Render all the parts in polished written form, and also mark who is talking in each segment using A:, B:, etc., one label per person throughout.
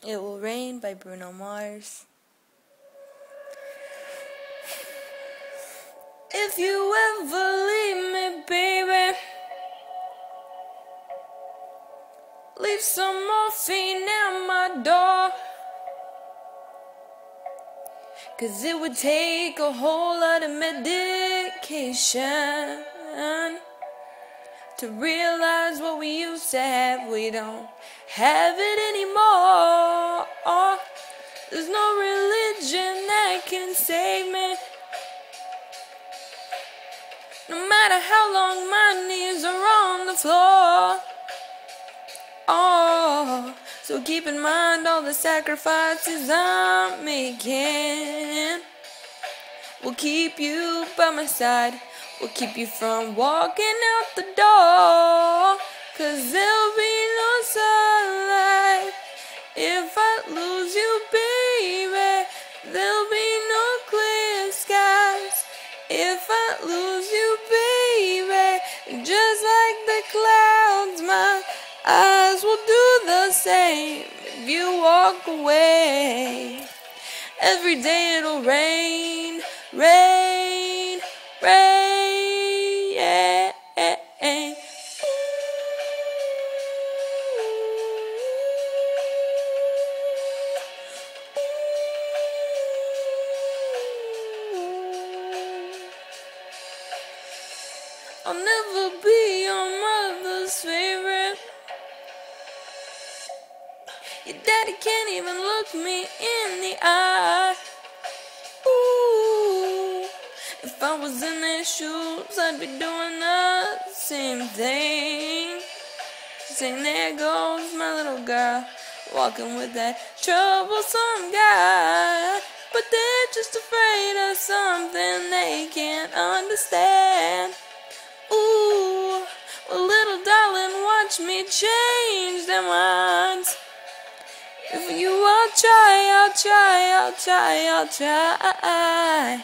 A: It Will Rain by Bruno Mars. If you ever leave me, baby, leave some morphine at my door. 'Cause it would take a whole lot of medication to realize what we used to have. We don't have it anymore. There's no religion that can save me. No matter how long my knees are on the floor. So keep in mind all the sacrifices I'm making. We'll keep you by my side. We'll keep you from walking out the door. 'Cause there'll be no sunlight if I lose you, baby. There'll be no clear skies if I lose you, baby. Just like the clouds, my eyes will do the same if you walk away. Every day it'll rain, rain, rain, yeah. I'll never be your mother's favorite. Your daddy can't even look me in the eye. Ooh, if I was in their shoes, I'd be doing the same thing. Saying, there goes my little girl, walking with that troublesome guy. But they're just afraid of something they can't understand. Ooh, well, little darling, watch me change their minds. If you, I'll try, I'll try, I'll try, I'll try.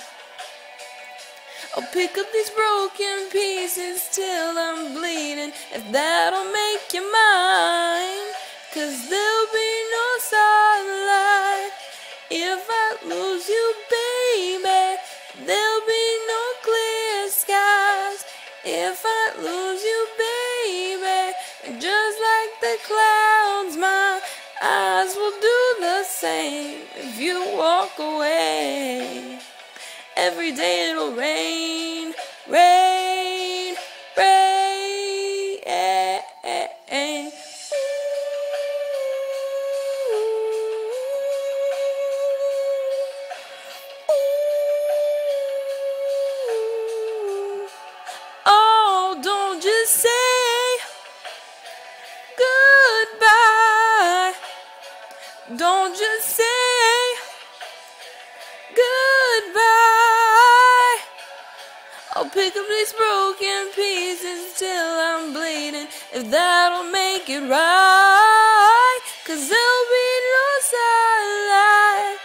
A: I'll pick up these broken pieces till I'm bleeding, if that'll make you mine. 'Cause there'll be no sunlight if I lose you, baby. There'll be no clear skies if I lose you, baby. Just like the clouds, my eyes will do the same if you walk away. Every day it'll rain, rain, rain, yeah. Oh, don't just say goodbye. Don't just say goodbye. I'll pick up these broken pieces till I'm bleeding, if that'll make it right. 'Cause there'll be no sunlight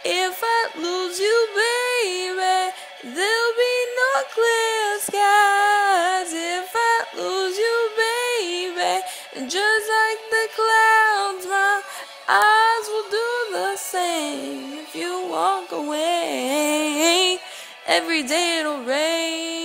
A: if I lose you, baby. There'll be no clear skies if I lose you, baby. And just like the clouds, my eyes will do the same if you walk away. Every day it'll rain.